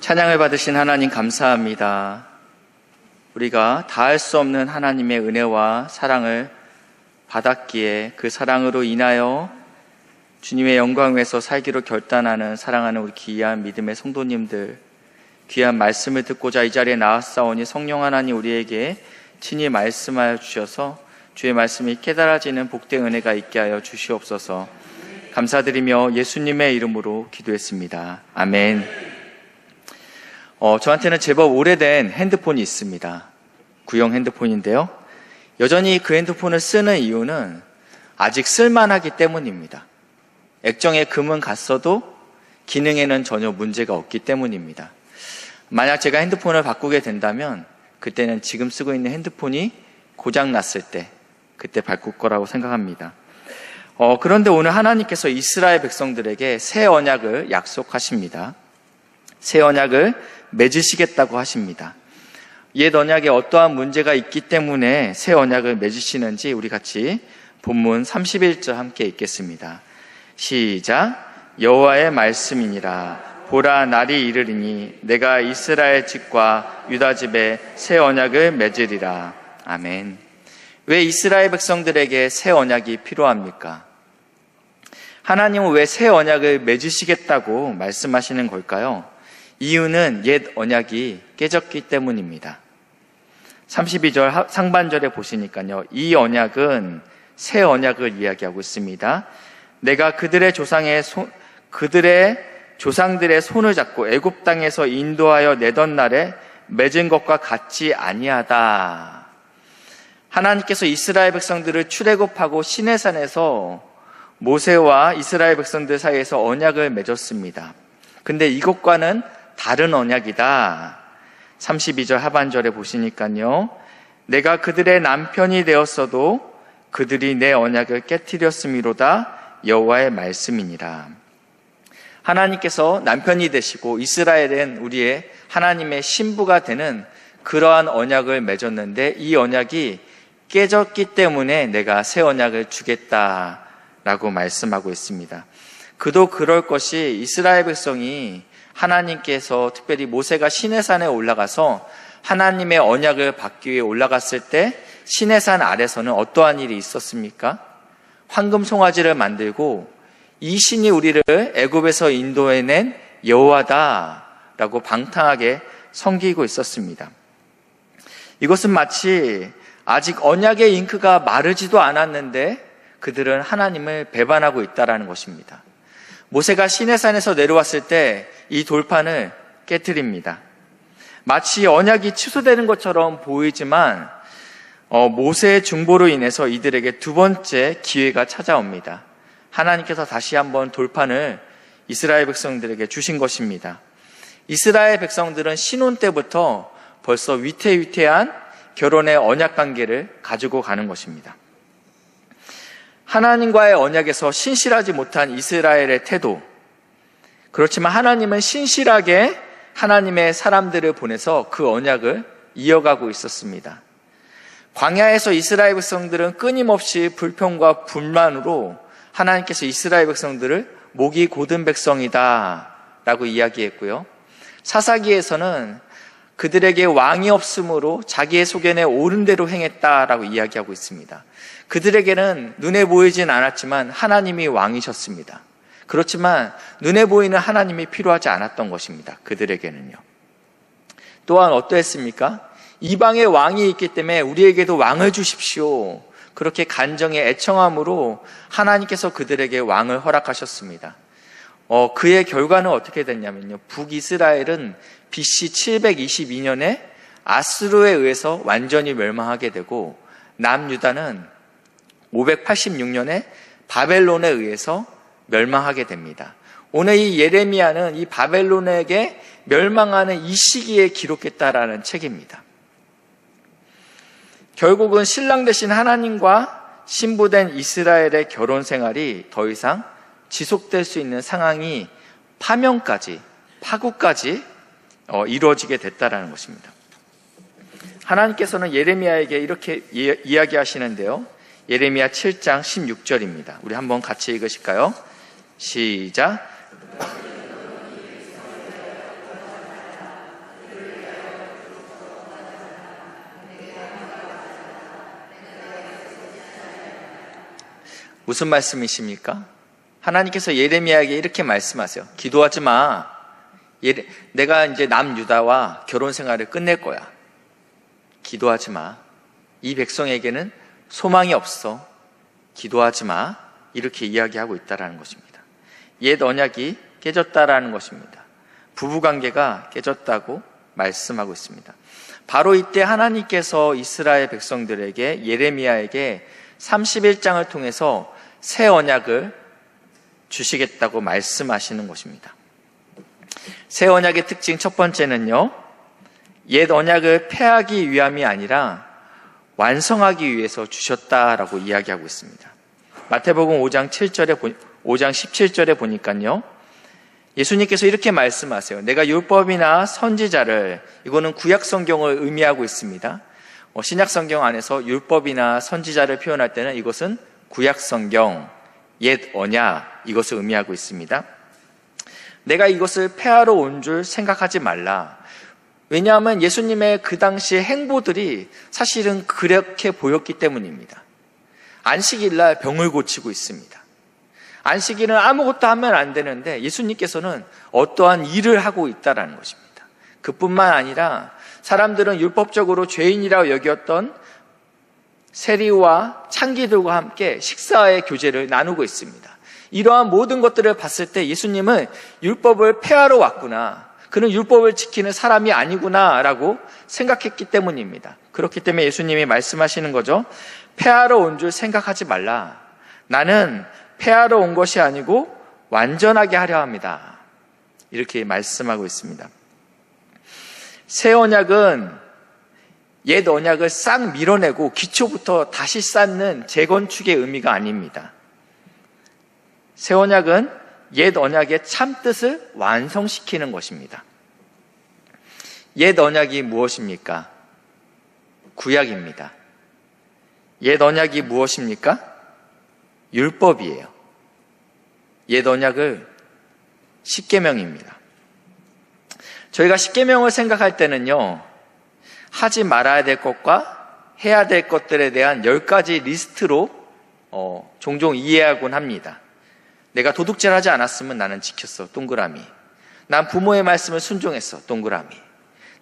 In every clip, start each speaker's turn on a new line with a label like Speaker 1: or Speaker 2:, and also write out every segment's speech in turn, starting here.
Speaker 1: 찬양을 받으신 하나님 감사합니다. 우리가 다할 수 없는 하나님의 은혜와 사랑을 받았기에 그 사랑으로 인하여 주님의 영광 위에서 살기로 결단하는 사랑하는 우리 귀한 믿음의 성도님들, 귀한 말씀을 듣고자 이 자리에 나왔사오니 성령 하나님 우리에게 친히 말씀하여 주셔서 주의 말씀이 깨달아지는 복된 은혜가 있게 하여 주시옵소서. 감사드리며 예수님의 이름으로 기도했습니다. 아멘. 저한테는 제법 오래된 핸드폰이 있습니다. 구형 핸드폰인데요. 여전히 그 핸드폰을 쓰는 이유는 아직 쓸만하기 때문입니다. 액정의 금은 갔어도 기능에는 전혀 문제가 없기 때문입니다. 만약 제가 핸드폰을 바꾸게 된다면 그때는 지금 쓰고 있는 핸드폰이 고장났을 때 그때 바꿀 거라고 생각합니다. 그런데 오늘 하나님께서 이스라엘 백성들에게 새 언약을 약속하십니다. 새 언약을 맺으시겠다고 하십니다. 옛 언약에 어떠한 문제가 있기 때문에 새 언약을 맺으시는지 우리 같이 본문 31절 함께 읽겠습니다. 시작. 여호와의 말씀이니라. 보라, 날이 이르리니 내가 이스라엘 집과 유다 집에 새 언약을 맺으리라. 아멘. 왜 이스라엘 백성들에게 새 언약이 필요합니까? 하나님은 왜 새 언약을 맺으시겠다고 말씀하시는 걸까요? 이유는 옛 언약이 깨졌기 때문입니다. 32절 상반절에 보시니까요, 이 언약은 새 언약을 이야기하고 있습니다. 내가 그들의 조상들의 손을 잡고 애굽 땅에서 인도하여 내던 날에 맺은 것과 같지 아니하다. 하나님께서 이스라엘 백성들을 출애굽하고 시내산에서 모세와 이스라엘 백성들 사이에서 언약을 맺었습니다. 근데 이것과는 다른 언약이다. 32절 하반절에 보시니까요, 내가 그들의 남편이 되었어도 그들이 내 언약을 깨트렸음이로다. 여호와의 말씀이니라. 하나님께서 남편이 되시고 이스라엘은 우리의 하나님의 신부가 되는 그러한 언약을 맺었는데 이 언약이 깨졌기 때문에 내가 새 언약을 주겠다라고 말씀하고 있습니다. 그도 그럴 것이 이스라엘 백성이 하나님께서 특별히 모세가 시내산에 올라가서 하나님의 언약을 받기 위해 올라갔을 때 시내산 아래서는 어떠한 일이 있었습니까? 황금 송아지를 만들고 이 신이 우리를 애굽에서 인도해낸 여호와다라고 방탕하게 섬기고 있었습니다. 이것은 마치 아직 언약의 잉크가 마르지도 않았는데 그들은 하나님을 배반하고 있다는 것입니다. 모세가 시내산에서 내려왔을 때 이 돌판을 깨트립니다. 마치 언약이 취소되는 것처럼 보이지만 모세의 중보로 인해서 이들에게 두 번째 기회가 찾아옵니다. 하나님께서 다시 한번 돌판을 이스라엘 백성들에게 주신 것입니다. 이스라엘 백성들은 신혼 때부터 벌써 위태위태한 결혼의 언약 관계를 가지고 가는 것입니다. 하나님과의 언약에서 신실하지 못한 이스라엘의 태도, 그렇지만 하나님은 신실하게 하나님의 사람들을 보내서 그 언약을 이어가고 있었습니다. 광야에서 이스라엘 백성들은 끊임없이 불평과 불만으로 하나님께서 이스라엘 백성들을 목이 곧은 백성이다 라고 이야기했고요. 사사기에서는 그들에게 왕이 없으므로 자기의 소견에 옳은 대로 행했다라고 이야기하고 있습니다. 그들에게는 눈에 보이진 않았지만 하나님이 왕이셨습니다. 그렇지만 눈에 보이는 하나님이 필요하지 않았던 것입니다. 그들에게는요. 또한 어떠했습니까? 이방의 왕이 있기 때문에 우리에게도 왕을 주십시오. 그렇게 간정의 애청함으로 하나님께서 그들에게 왕을 허락하셨습니다. 그의 결과는 어떻게 됐냐면요. 북이스라엘은 BC 722년에 아수르에 의해서 완전히 멸망하게 되고 남유다는 586년에 바벨론에 의해서 멸망하게 됩니다. 오늘 이 예레미야는 이 바벨론에게 멸망하는 이 시기에 기록했다라는 책입니다. 결국은 신랑 되신 하나님과 신부된 이스라엘의 결혼 생활이 더 이상 지속될 수 있는 상황이 파국까지 이루어지게 됐다라는 것입니다. 하나님께서는 예레미야에게 이렇게 이야기하시는데요. 예레미야 7장 16절입니다. 우리 한번 같이 읽으실까요? 시작. 무슨 말씀이십니까? 하나님께서 예레미야에게 이렇게 말씀하세요. 기도하지 마. 내가 이제 남유다와 결혼 생활을 끝낼 거야. 기도하지 마. 이 백성에게는 소망이 없어. 기도하지 마. 이렇게 이야기하고 있다는 것입니다. 옛 언약이 깨졌다라는 것입니다. 부부관계가 깨졌다고 말씀하고 있습니다. 바로 이때 하나님께서 이스라엘 백성들에게 예레미야에게 31장을 통해서 새 언약을 주시겠다고 말씀하시는 것입니다. 새 언약의 특징 첫 번째는요, 옛 언약을 폐하기 위함이 아니라 완성하기 위해서 주셨다라고 이야기하고 있습니다. 마태복음 5장 17절에 보니까요, 예수님께서 이렇게 말씀하세요. 내가 율법이나 선지자를, 이거는 구약 성경을 의미하고 있습니다. 신약 성경 안에서 율법이나 선지자를 표현할 때는 이것은 구약 성경, 옛 언약, 이것을 의미하고 있습니다. 내가 이것을 폐하러 온 줄 생각하지 말라. 왜냐하면 예수님의 그 당시의 행보들이 사실은 그렇게 보였기 때문입니다. 안식일날 병을 고치고 있습니다. 안식일은 아무것도 하면 안 되는데 예수님께서는 어떠한 일을 하고 있다는 것입니다. 그뿐만 아니라 사람들은 율법적으로 죄인이라고 여겼던 세리와 창기들과 함께 식사의 교제를 나누고 있습니다. 이러한 모든 것들을 봤을 때 예수님은 율법을 폐하러 왔구나, 그는 율법을 지키는 사람이 아니구나 라고 생각했기 때문입니다. 그렇기 때문에 예수님이 말씀하시는 거죠. 폐하러 온 줄 생각하지 말라. 나는 폐하러 온 것이 아니고 완전하게 하려 합니다. 이렇게 말씀하고 있습니다. 새 언약은 옛 언약을 싹 밀어내고 기초부터 다시 쌓는 재건축의 의미가 아닙니다. 새 언약은 옛 언약의 참뜻을 완성시키는 것입니다. 옛 언약이 무엇입니까? 구약입니다. 옛 언약이 무엇입니까? 율법이에요. 옛 언약을 십계명입니다. 저희가 십계명을 생각할 때는요, 하지 말아야 될 것과 해야 될 것들에 대한 10가지 리스트로 종종 이해하곤 합니다. 내가 도둑질 하지 않았으면 나는 지켰어, 동그라미. 난 부모의 말씀을 순종했어, 동그라미.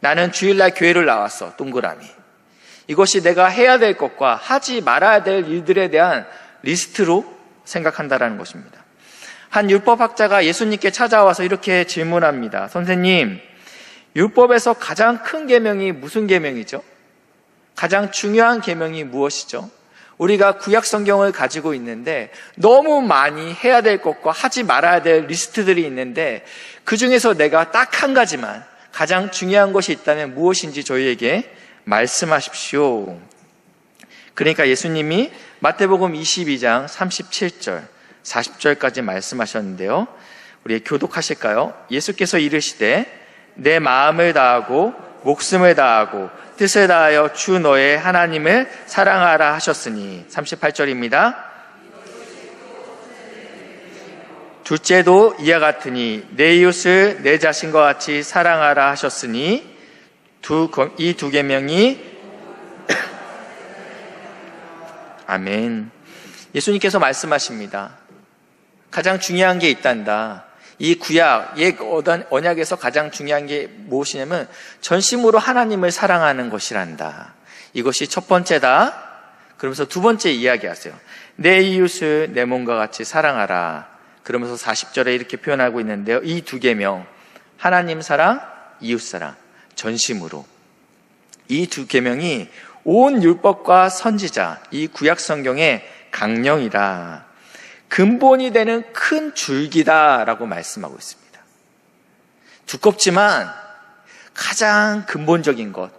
Speaker 1: 나는 주일날 교회를 나왔어, 동그라미. 이것이 내가 해야 될 것과 하지 말아야 될 일들에 대한 리스트로 생각한다는 것입니다. 한 율법학자가 예수님께 찾아와서 이렇게 질문합니다. 선생님, 율법에서 가장 큰 계명이 무슨 계명이죠? 가장 중요한 계명이 무엇이죠? 우리가 구약 성경을 가지고 있는데 너무 많이 해야 될 것과 하지 말아야 될 리스트들이 있는데 그 중에서 내가 딱 한 가지만, 가장 중요한 것이 있다면 무엇인지 저희에게 말씀하십시오. 그러니까 예수님이 마태복음 22장 37절, 40절까지 말씀하셨는데요. 우리 교독하실까요? 예수께서 이르시되 내 마음을 다하고 목숨을 다하고 뜻을 다하여 주 너의 하나님을 사랑하라 하셨으니, 38절입니다. 둘째도 이와 같으니 내 이웃을 내 자신과 같이 사랑하라 하셨으니, 이 두 계명이 아멘. 예수님께서 말씀하십니다. 가장 중요한 게 있단다. 이 구약, 옛 언약에서 가장 중요한 게 무엇이냐면 전심으로 하나님을 사랑하는 것이란다. 이것이 첫 번째다. 그러면서 두 번째 이야기하세요. 내 이웃을 내 몸과 같이 사랑하라. 그러면서 40절에 이렇게 표현하고 있는데요. 이 두 계명, 하나님 사랑, 이웃 사랑, 전심으로. 이 두 계명이 온 율법과 선지자, 이 구약 성경의 강령이다. 근본이 되는 큰 줄기다라고 말씀하고 있습니다. 두껍지만 가장 근본적인 것,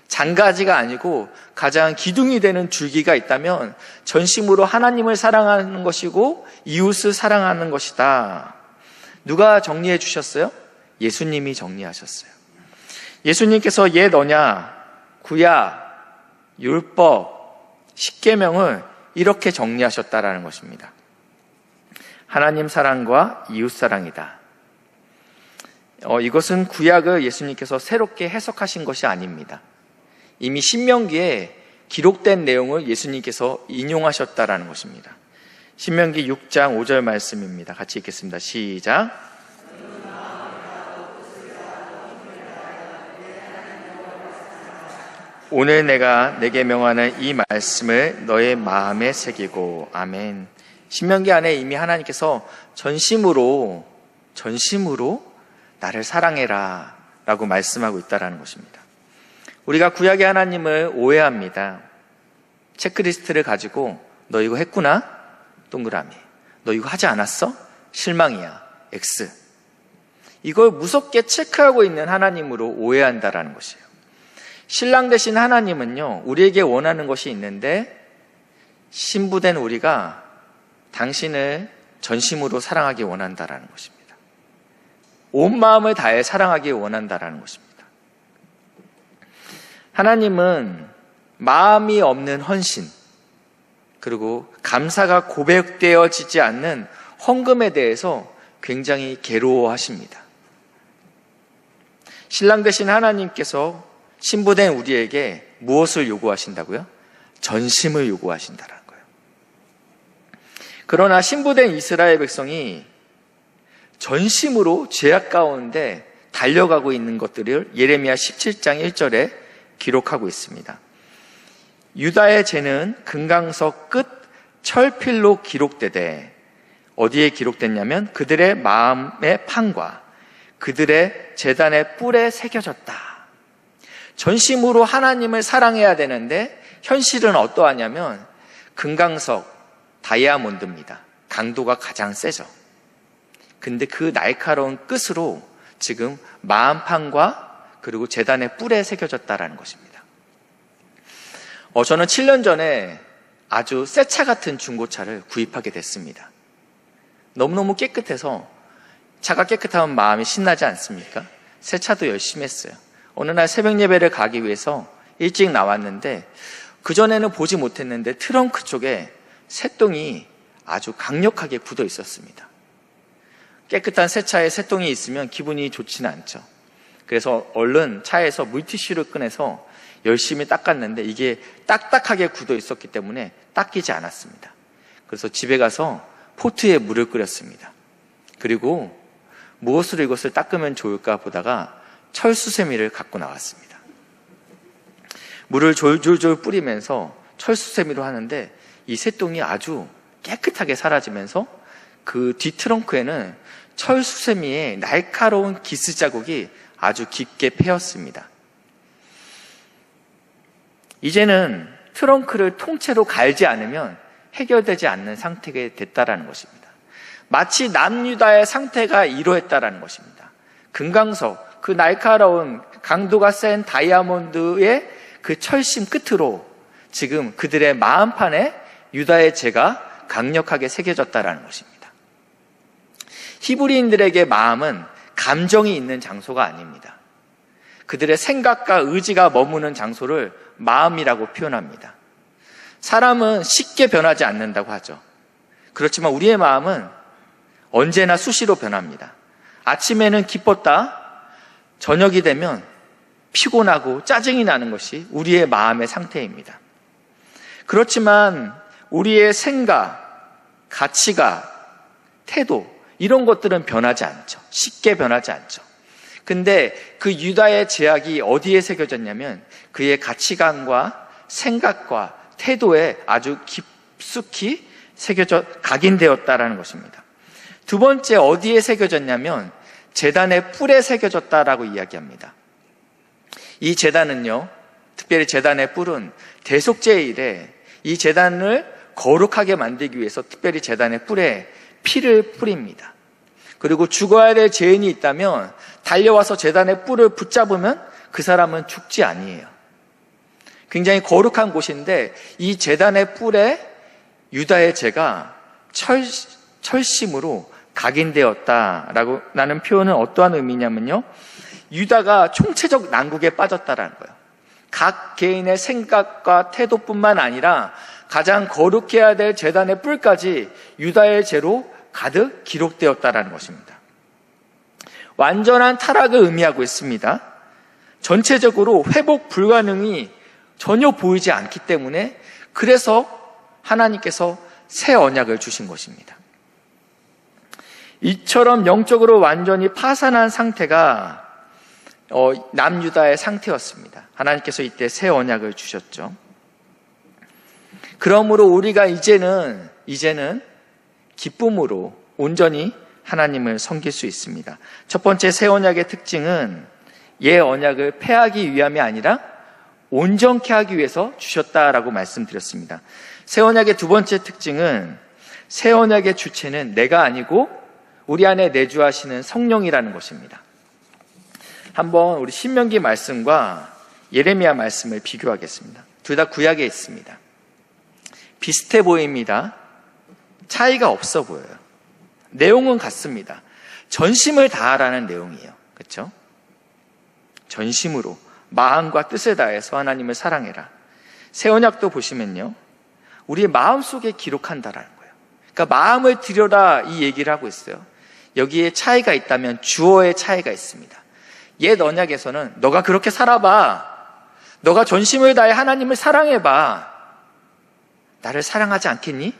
Speaker 1: 장가지가 아니고 가장 기둥이 되는 줄기가 있다면 전심으로 하나님을 사랑하는 것이고 이웃을 사랑하는 것이다. 누가 정리해 주셨어요? 예수님이 정리하셨어요. 예수님께서 옛 언약, 구약, 율법, 십계명을 이렇게 정리하셨다라는 것입니다. 하나님 사랑과 이웃 사랑이다. 이것은 구약을 예수님께서 새롭게 해석하신 것이 아닙니다. 이미 신명기에 기록된 내용을 예수님께서 인용하셨다라는 것입니다. 신명기 6장 5절 말씀입니다. 같이 읽겠습니다. 시작. 오늘 내가 내게 명하는 이 말씀을 너의 마음에 새기고. 아멘. 신명기 안에 이미 하나님께서 전심으로 나를 사랑해라 라고 말씀하고 있다는 것입니다. 우리가 구약의 하나님을 오해합니다. 체크리스트를 가지고 너 이거 했구나? 동그라미. 너 이거 하지 않았어? 실망이야. X. 이걸 무섭게 체크하고 있는 하나님으로 오해한다라는 것이에요. 신랑 되신 하나님은요, 우리에게 원하는 것이 있는데 신부된 우리가 당신을 전심으로 사랑하기 원한다라는 것입니다. 온 마음을 다해 사랑하기 원한다라는 것입니다. 하나님은 마음이 없는 헌신, 그리고 감사가 고백되어지지 않는 헌금에 대해서 굉장히 괴로워하십니다. 신랑 되신 하나님께서 신부된 우리에게 무엇을 요구하신다고요? 전심을 요구하신다는 거예요. 그러나 신부된 이스라엘 백성이 전심으로 죄악 가운데 달려가고 있는 것들을 예레미야 17장 1절에 기록하고 있습니다. 유다의 죄는 금강석 끝 철필로 기록되되, 어디에 기록됐냐면 그들의 마음의 판과 그들의 제단의 뿔에 새겨졌다. 전심으로 하나님을 사랑해야 되는데 현실은 어떠하냐면 금강석, 다이아몬드입니다. 강도가 가장 세죠. 근데 그 날카로운 끝으로 지금 마음판과 그리고 제단의 뿔에 새겨졌다라는 것입니다. 저는 7년 전에 아주 새 차 같은 중고차를 구입하게 됐습니다. 너무너무 깨끗해서, 차가 깨끗하면 마음이 신나지 않습니까? 새 차도 열심히 했어요. 어느 날 새벽 예배를 가기 위해서 일찍 나왔는데, 그전에는 보지 못했는데 트렁크 쪽에 새똥이 아주 강력하게 굳어 있었습니다. 깨끗한 새 차에 새똥이 있으면 기분이 좋지는 않죠. 그래서 얼른 차에서 물티슈를 꺼내서 열심히 닦았는데 이게 딱딱하게 굳어 있었기 때문에 닦이지 않았습니다. 그래서 집에 가서 포트에 물을 끓였습니다. 그리고 무엇으로 이것을 닦으면 좋을까 보다가 철수세미를 갖고 나왔습니다. 물을 졸졸졸 뿌리면서 철수세미로 하는데 이 새똥이 아주 깨끗하게 사라지면서 그 뒤 트렁크에는 철수세미의 날카로운 기스 자국이 아주 깊게 패였습니다. 이제는 트렁크를 통째로 갈지 않으면 해결되지 않는 상태가 됐다라는 것입니다. 마치 남유다의 상태가 이러했다라는 것입니다. 금강석, 그 날카로운 강도가 센 다이아몬드의 그 철심 끝으로 지금 그들의 마음판에 유다의 죄가 강력하게 새겨졌다라는 것입니다. 히브리인들에게 마음은 감정이 있는 장소가 아닙니다. 그들의 생각과 의지가 머무는 장소를 마음이라고 표현합니다. 사람은 쉽게 변하지 않는다고 하죠. 그렇지만 우리의 마음은 언제나 수시로 변합니다. 아침에는 기뻤다, 저녁이 되면 피곤하고 짜증이 나는 것이 우리의 마음의 상태입니다. 그렇지만 우리의 생각, 가치가, 태도, 이런 것들은 변하지 않죠. 쉽게 변하지 않죠. 근데 그 유다의 제약이 어디에 새겨졌냐면 그의 가치관과 생각과 태도에 아주 깊숙이 새겨져 각인되었다라는 것입니다. 두 번째, 어디에 새겨졌냐면 제단의 뿔에 새겨졌다라고 이야기합니다. 이 제단은요, 특별히 제단의 뿔은 대속죄의 일에 이 제단을 거룩하게 만들기 위해서 특별히 제단의 뿔에 피를 뿌립니다. 그리고 죽어야 될 죄인이 있다면 달려와서 제단의 뿔을 붙잡으면 그 사람은 죽지 아니에요. 굉장히 거룩한 곳인데 이 제단의 뿔에 유다의 죄가 철심으로 각인되었다라고 라는 표현은 어떠한 의미냐면요, 유다가 총체적 난국에 빠졌다라는 거예요. 각 개인의 생각과 태도뿐만 아니라 가장 거룩해야 될 제단의 뿔까지 유다의 죄로 가득 기록되었다라는 것입니다. 완전한 타락을 의미하고 있습니다. 전체적으로 회복 불가능이 전혀 보이지 않기 때문에, 그래서 하나님께서 새 언약을 주신 것입니다. 이처럼 영적으로 완전히 파산한 상태가 남유다의 상태였습니다. 하나님께서 이때 새 언약을 주셨죠. 그러므로 우리가 이제는 기쁨으로 온전히 하나님을 섬길 수 있습니다. 첫 번째 새 언약의 특징은 옛 언약을 폐하기 위함이 아니라 온전케 하기 위해서 주셨다라고 말씀드렸습니다. 새 언약의 두 번째 특징은 새 언약의 주체는 내가 아니고 우리 안에 내주하시는 성령이라는 것입니다. 한번 우리 신명기 말씀과 예레미야 말씀을 비교하겠습니다. 둘 다 구약에 있습니다. 비슷해 보입니다. 차이가 없어 보여요. 내용은 같습니다. 전심을 다하라는 내용이에요. 그렇죠? 전심으로 마음과 뜻을 다해서 하나님을 사랑해라. 새 언약도 보시면요, 우리의 마음속에 기록한다라는 거예요. 그러니까 마음을 들여라 이 얘기를 하고 있어요. 여기에 차이가 있다면 주어의 차이가 있습니다. 옛 언약에서는 너가 그렇게 살아봐, 너가 전심을 다해 하나님을 사랑해봐, 나를 사랑하지 않겠니?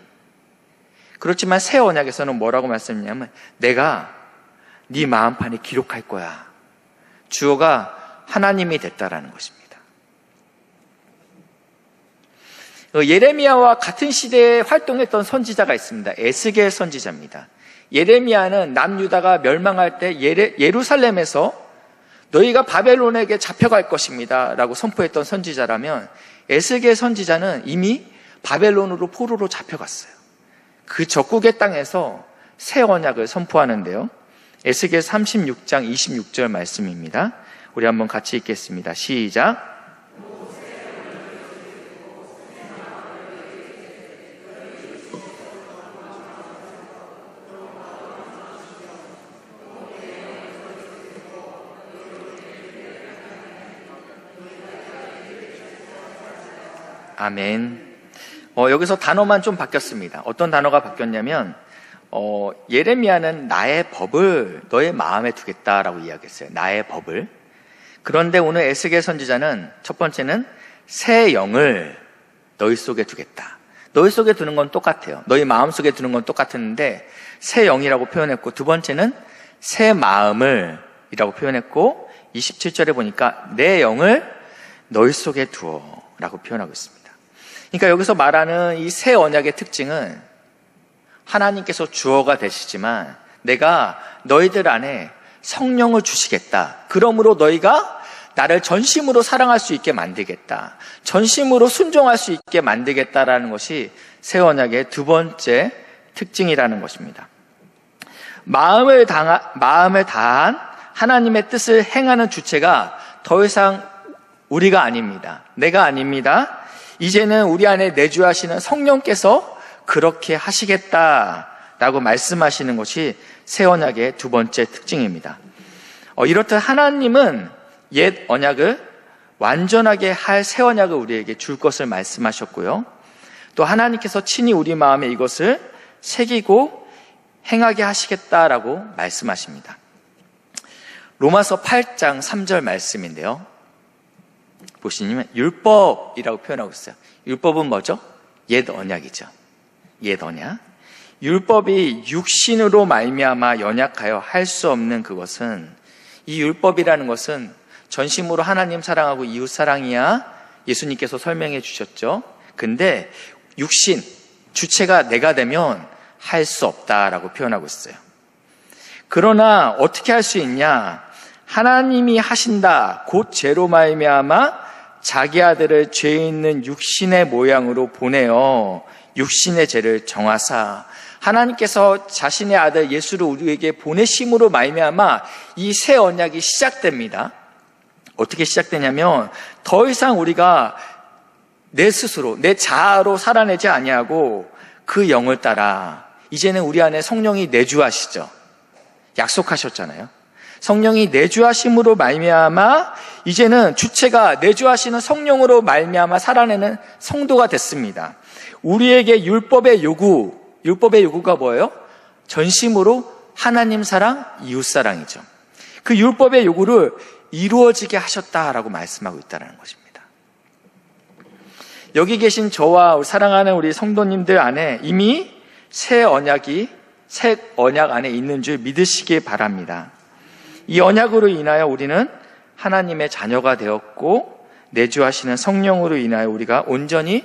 Speaker 1: 그렇지만 새 언약에서는 뭐라고 말씀했냐면 내가 네 마음판에 기록할 거야. 주어가 하나님이 됐다라는 것입니다. 예레미야와 같은 시대에 활동했던 선지자가 있습니다. 에스겔 선지자입니다. 예레미야는 남유다가 멸망할 때 예루살렘에서 너희가 바벨론에게 잡혀갈 것입니다 라고 선포했던 선지자라면, 에스겔 선지자는 이미 바벨론으로 포로로 잡혀갔어요. 그 적국의 땅에서 새 언약을 선포하는데요, 에스겔 36장 26절 말씀입니다. 우리 한번 같이 읽겠습니다. 시작. 아멘. 여기서 단어만 좀 바뀌었습니다. 어떤 단어가 바뀌었냐면 예레미야는 나의 법을 너의 마음에 두겠다라고 이야기했어요. 나의 법을. 그런데 오늘 에스겔 선지자는 첫 번째는 새 영을 너희 속에 두겠다. 너희 속에 두는 건 똑같아요. 너희 마음 속에 두는 건 똑같은데 새 영이라고 표현했고, 두 번째는 새 마음을 이라고 표현했고, 27절에 보니까 내 영을 너희 속에 두어 라고 표현하고 있습니다. 그러니까 여기서 말하는 이 새 언약의 특징은 하나님께서 주어가 되시지만 내가 너희들 안에 성령을 주시겠다. 그러므로 너희가 나를 전심으로 사랑할 수 있게 만들겠다. 전심으로 순종할 수 있게 만들겠다라는 것이 새 언약의 두 번째 특징이라는 것입니다. 마음을 다한 하나님의 뜻을 행하는 주체가 더 이상 우리가 아닙니다. 내가 아닙니다. 이제는 우리 안에 내주하시는 성령께서 그렇게 하시겠다라고 말씀하시는 것이 새 언약의 두 번째 특징입니다. 이렇듯 하나님은 옛 언약을 완전하게 할 새 언약을 우리에게 줄 것을 말씀하셨고요. 또 하나님께서 친히 우리 마음에 이것을 새기고 행하게 하시겠다라고 말씀하십니다. 로마서 8장 3절 말씀인데요. 보시면 율법이라고 표현하고 있어요. 율법은 뭐죠? 옛 언약이죠. 옛 언약. 율법이 육신으로 말미암아 연약하여 할 수 없는 그것은, 이 율법이라는 것은 전심으로 하나님 사랑하고 이웃 사랑이야 예수님께서 설명해 주셨죠. 근데 육신, 주체가 내가 되면 할 수 없다라고 표현하고 있어요. 그러나 어떻게 할 수 있냐? 하나님이 하신다. 곧 죄로 말미암아 자기 아들을 죄 있는 육신의 모양으로 보내어 육신의 죄를 정하사, 하나님께서 자신의 아들 예수를 우리에게 보내심으로 말미암아 이 새 언약이 시작됩니다. 어떻게 시작되냐면 더 이상 우리가 내 스스로 내 자아로 살아내지 아니하고 그 영을 따라 이제는 우리 안에 성령이 내주하시죠. 약속하셨잖아요. 성령이 내주하심으로 말미암아 이제는 주체가 내주하시는 성령으로 말미암아 살아내는 성도가 됐습니다. 우리에게 율법의 요구가 뭐예요? 전심으로 하나님 사랑, 이웃 사랑이죠. 그 율법의 요구를 이루어지게 하셨다라고 말씀하고 있다는 것입니다. 여기 계신 저와 사랑하는 우리 성도님들 안에 이미 새 언약 안에 있는 줄 믿으시기 바랍니다. 이 언약으로 인하여 우리는 하나님의 자녀가 되었고 내주하시는 성령으로 인하여 우리가 온전히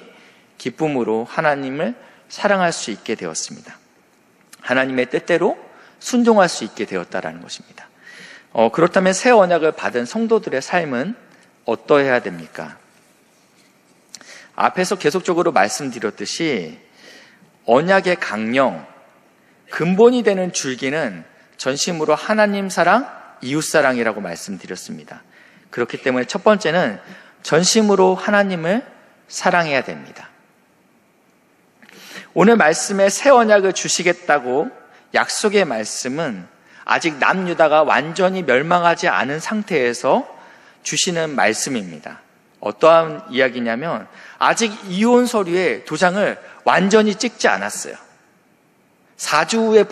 Speaker 1: 기쁨으로 하나님을 사랑할 수 있게 되었습니다. 하나님의 뜻대로 순종할 수 있게 되었다라는 것입니다. 그렇다면 새 언약을 받은 성도들의 삶은 어떠해야 됩니까? 앞에서 계속적으로 말씀드렸듯이 언약의 강령, 근본이 되는 줄기는 전심으로 하나님 사랑, 이웃 사랑이라고 말씀드렸습니다. 그렇기 때문에 첫 번째는 전심으로 하나님을 사랑해야 됩니다. 오늘 말씀에 새 언약을 주시겠다고 약속의 말씀은 아직 남유다가 완전히 멸망하지 않은 상태에서 주시는 말씀입니다. 어떠한 이야기냐면 아직 이혼 서류에 도장을 완전히 찍지 않았어요. 4주 후에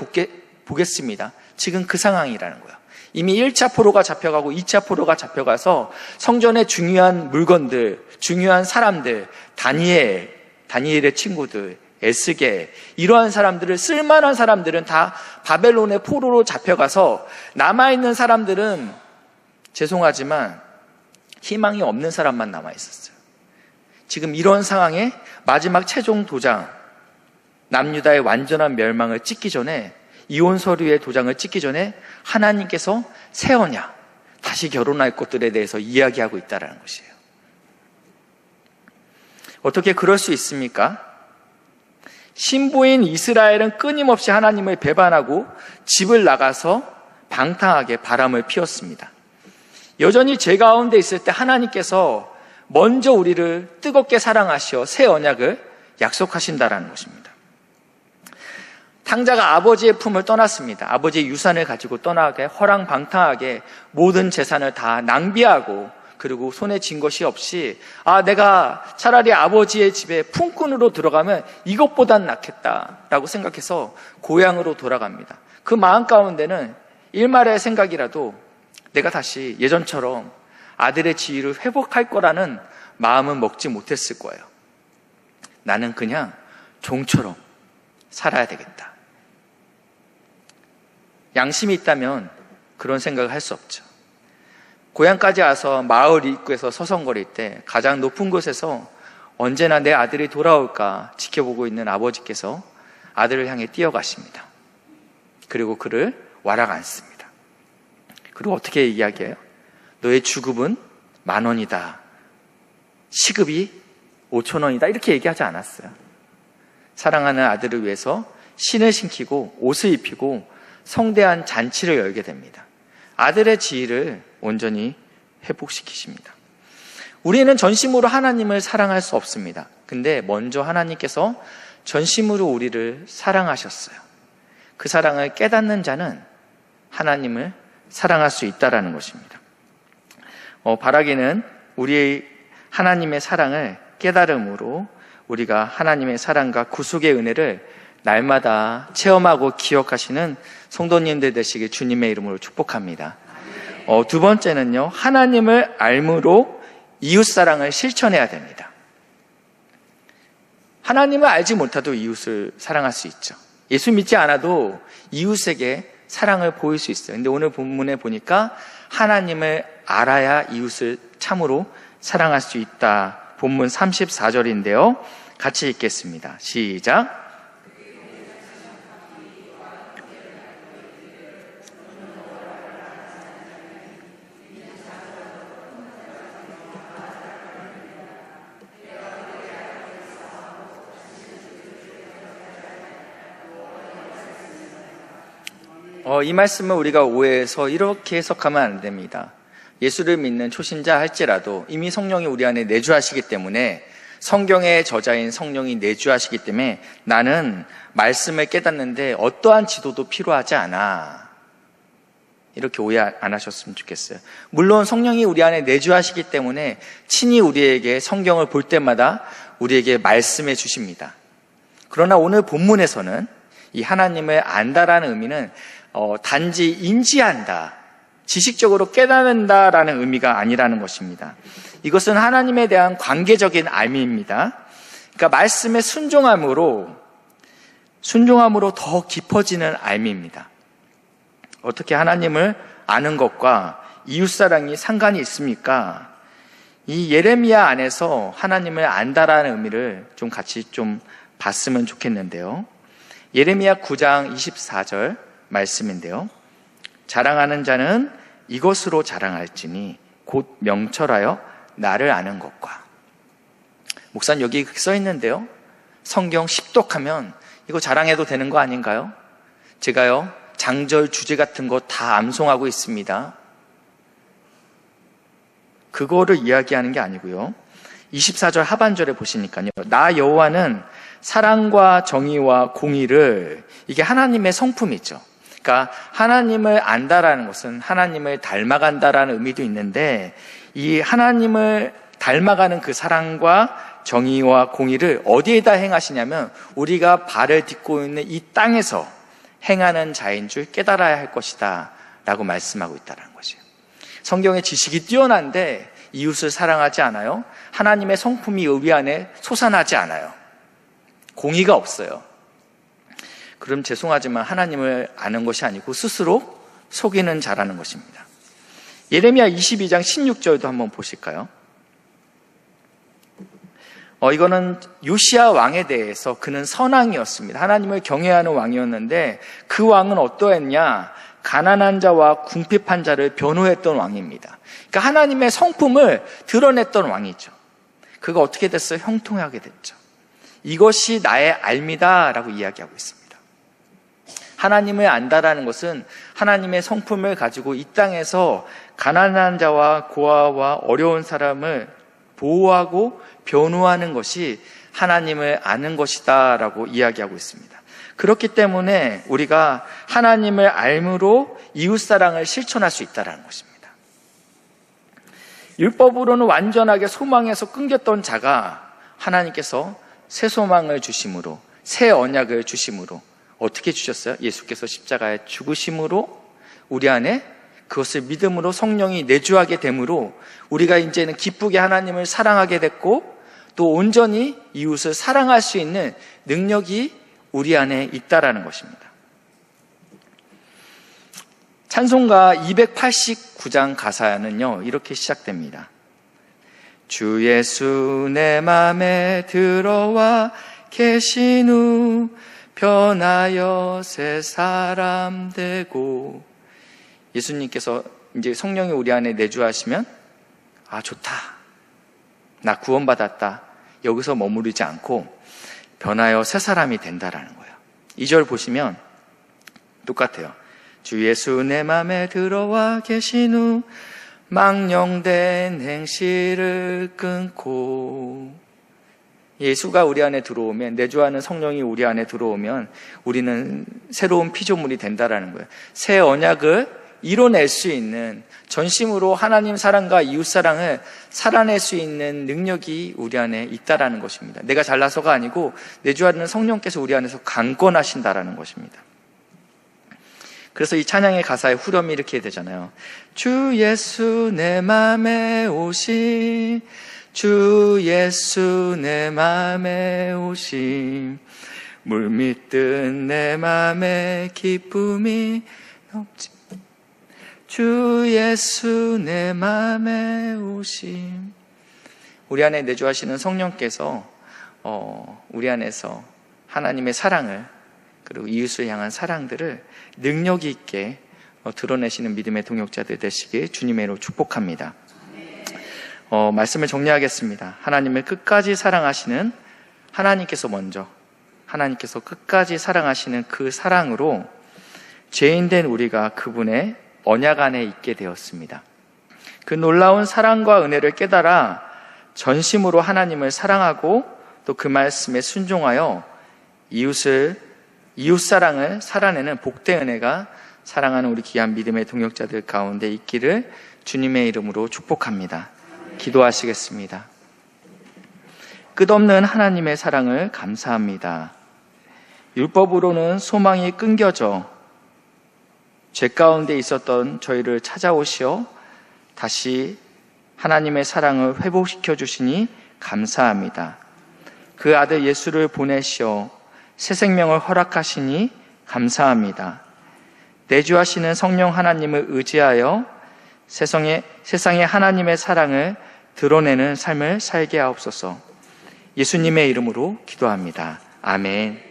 Speaker 1: 보겠습니다. 지금 그 상황이라는 거예요. 이미 1차 포로가 잡혀가고 2차 포로가 잡혀가서 성전의 중요한 물건들, 중요한 사람들, 다니엘의 친구들, 에스겔, 이러한 사람들을, 쓸만한 사람들은 다 바벨론의 포로로 잡혀가서 남아있는 사람들은 죄송하지만 희망이 없는 사람만 남아있었어요. 지금 이런 상황에 마지막 최종 도장, 남유다의 완전한 멸망을 찍기 전에, 이혼 서류의 도장을 찍기 전에 하나님께서 새 언약, 다시 결혼할 것들에 대해서 이야기하고 있다는 것이에요. 어떻게 그럴 수 있습니까? 신부인 이스라엘은 끊임없이 하나님을 배반하고 집을 나가서 방탕하게 바람을 피웠습니다. 여전히 죄 가운데 있을 때 하나님께서 먼저 우리를 뜨겁게 사랑하시어 새 언약을 약속하신다라는 것입니다. 탕자가 아버지의 품을 떠났습니다. 아버지의 유산을 가지고 떠나게 허랑방탕하게 모든 재산을 다 낭비하고, 그리고 손에 쥔 것이 없이 내가 차라리 아버지의 집에 품꾼으로 들어가면 이것보단 낫겠다라고 생각해서 고향으로 돌아갑니다. 그 마음 가운데는 일말의 생각이라도 내가 다시 예전처럼 아들의 지위를 회복할 거라는 마음은 먹지 못했을 거예요. 나는 그냥 종처럼 살아야 되겠다. 양심이 있다면 그런 생각을 할 수 없죠. 고향까지 와서 마을 입구에서 서성거릴 때 가장 높은 곳에서 언제나 내 아들이 돌아올까 지켜보고 있는 아버지께서 아들을 향해 뛰어가십니다. 그리고 그를 와락 앉습니다. 그리고 어떻게 이야기해요? 너의 주급은 10,000원이다. 시급이 5,000원이다. 이렇게 얘기하지 않았어요. 사랑하는 아들을 위해서 신을 신기고 옷을 입히고 성대한 잔치를 열게 됩니다. 아들의 지위를 온전히 회복시키십니다. 우리는 전심으로 하나님을 사랑할 수 없습니다. 근데 먼저 하나님께서 전심으로 우리를 사랑하셨어요. 그 사랑을 깨닫는 자는 하나님을 사랑할 수 있다라는 것입니다. 바라기는 우리의 하나님의 사랑을 깨달음으로 우리가 하나님의 사랑과 구속의 은혜를 날마다 체험하고 기억하시는 성도님들 되시길 주님의 이름으로 축복합니다. 두 번째는요, 하나님을 알므로 이웃사랑을 실천해야 됩니다. 하나님을 알지 못해도 이웃을 사랑할 수 있죠. 예수 믿지 않아도 이웃에게 사랑을 보일 수 있어요. 근데 오늘 본문에 보니까 하나님을 알아야 이웃을 참으로 사랑할 수 있다. 본문 34절인데요. 같이 읽겠습니다. 시작. 이 말씀을 우리가 오해해서 이렇게 해석하면 안 됩니다. 예수를 믿는 초신자 할지라도 이미 성령이 우리 안에 내주하시기 때문에, 성경의 저자인 성령이 내주하시기 때문에 나는 말씀을 깨닫는데 어떠한 지도도 필요하지 않아. 이렇게 오해 안 하셨으면 좋겠어요. 물론 성령이 우리 안에 내주하시기 때문에 친히 우리에게 성경을 볼 때마다 우리에게 말씀해 주십니다. 그러나 오늘 본문에서는 이 하나님을 안다라는 의미는 단지 인지한다, 지식적으로 깨닫는다라는 의미가 아니라는 것입니다. 이것은 하나님에 대한 관계적인 알미입니다. 그러니까 말씀의 순종함으로 더 깊어지는 알미입니다. 어떻게 하나님을 아는 것과 이웃사랑이 상관이 있습니까? 이 예레미야 안에서 하나님을 안다라는 의미를 좀 같이 좀 봤으면 좋겠는데요. 예레미야 9장 24절 말씀인데요. 자랑하는 자는 이것으로 자랑할지니 곧 명철하여 나를 아는 것과. 목사님 여기 써 있는데요. 성경 십독하면 이거 자랑해도 되는 거 아닌가요? 제가요 장절 주제 같은 거 다 암송하고 있습니다. 그거를 이야기하는 게 아니고요. 24절 하반절에 보시니까요. 나 여호와는 사랑과 정의와 공의를, 이게 하나님의 성품이죠. 그러니까 하나님을 안다라는 것은 하나님을 닮아간다라는 의미도 있는데, 이 하나님을 닮아가는 그 사랑과 정의와 공의를 어디에다 행하시냐면 우리가 발을 딛고 있는 이 땅에서 행하는 자인 줄 깨달아야 할 것이다 라고 말씀하고 있다는 것이에요. 성경의 지식이 뛰어난데 이웃을 사랑하지 않아요. 하나님의 성품이 우리 안에 솟아나지 않아요. 공의가 없어요. 그럼 죄송하지만 하나님을 아는 것이 아니고 스스로 속이는 자라는 것입니다. 예레미야 22장 16절도 한번 보실까요? 이거는 요시야 왕에 대해서, 그는 선왕이었습니다. 하나님을 경외하는 왕이었는데 그 왕은 어떠했냐? 가난한 자와 궁핍한 자를 변호했던 왕입니다. 그러니까 하나님의 성품을 드러냈던 왕이죠. 그가 어떻게 됐어요? 형통하게 됐죠. 이것이 나의 알미다라고 이야기하고 있습니다. 하나님을 안다라는 것은 하나님의 성품을 가지고 이 땅에서 가난한 자와 고아와 어려운 사람을 보호하고 변호하는 것이 하나님을 아는 것이다 라고 이야기하고 있습니다. 그렇기 때문에 우리가 하나님을 알므로 이웃사랑을 실천할 수 있다는 것입니다. 율법으로는 완전하게 소망에서 끊겼던 자가 하나님께서 새 소망을 주심으로, 새 언약을 주심으로 어떻게 주셨어요? 예수께서 십자가에 죽으심으로 우리 안에 그것을 믿음으로 성령이 내주하게 되므로 우리가 이제는 기쁘게 하나님을 사랑하게 됐고 또 온전히 이웃을 사랑할 수 있는 능력이 우리 안에 있다라는 것입니다. 찬송가 289장 가사는요 이렇게 시작됩니다. 주 예수 내 맘에 들어와 계신 후 변하여 새 사람 되고. 예수님께서 이제 성령이 우리 안에 내주하시면 아 좋다, 나 구원받았다, 여기서 머무르지 않고 변하여 새 사람이 된다라는 거예요. 2절 보시면 똑같아요. 주 예수 내 맘에 들어와 계신 후 망령된 행실을 끊고. 예수가 우리 안에 들어오면, 내주하는 성령이 우리 안에 들어오면 우리는 새로운 피조물이 된다라는 거예요. 새 언약을 이뤄낼 수 있는, 전심으로 하나님 사랑과 이웃 사랑을 살아낼 수 있는 능력이 우리 안에 있다라는 것입니다. 내가 잘나서가 아니고 내주하는 성령께서 우리 안에서 강권하신다라는 것입니다. 그래서 이 찬양의 가사에 후렴이 이렇게 되잖아요. 주 예수 내 맘에 오심, 주 예수 내 맘에 오심, 물밀듯 내 맘에 기쁨이 넘치. 주 예수 내 맘에 오심. 우리 안에 내주하시는 성령께서 우리 안에서 하나님의 사랑을, 그리고 이웃을 향한 사랑들을 능력 있게 드러내시는 믿음의 동역자들 되시길 주님의 이름으로 축복합니다. 말씀을 정리하겠습니다. 하나님을 끝까지 사랑하시는 하나님께서 먼저, 하나님께서 끝까지 사랑하시는 그 사랑으로 죄인된 우리가 그분의 언약 안에 있게 되었습니다. 그 놀라운 사랑과 은혜를 깨달아 전심으로 하나님을 사랑하고 또 그 말씀에 순종하여 이웃사랑을 살아내는 복된 은혜가 사랑하는 우리 귀한 믿음의 동역자들 가운데 있기를 주님의 이름으로 축복합니다. 기도하시겠습니다. 끝없는 하나님의 사랑을 감사합니다. 율법으로는 소망이 끊겨져 죄 가운데 있었던 저희를 찾아오시어 다시 하나님의 사랑을 회복시켜 주시니 감사합니다. 그 아들 예수를 보내시어 새 생명을 허락하시니 감사합니다. 내주하시는 성령 하나님을 의지하여 세상에 하나님의 사랑을 드러내는 삶을 살게 하옵소서. 예수님의 이름으로 기도합니다. 아멘.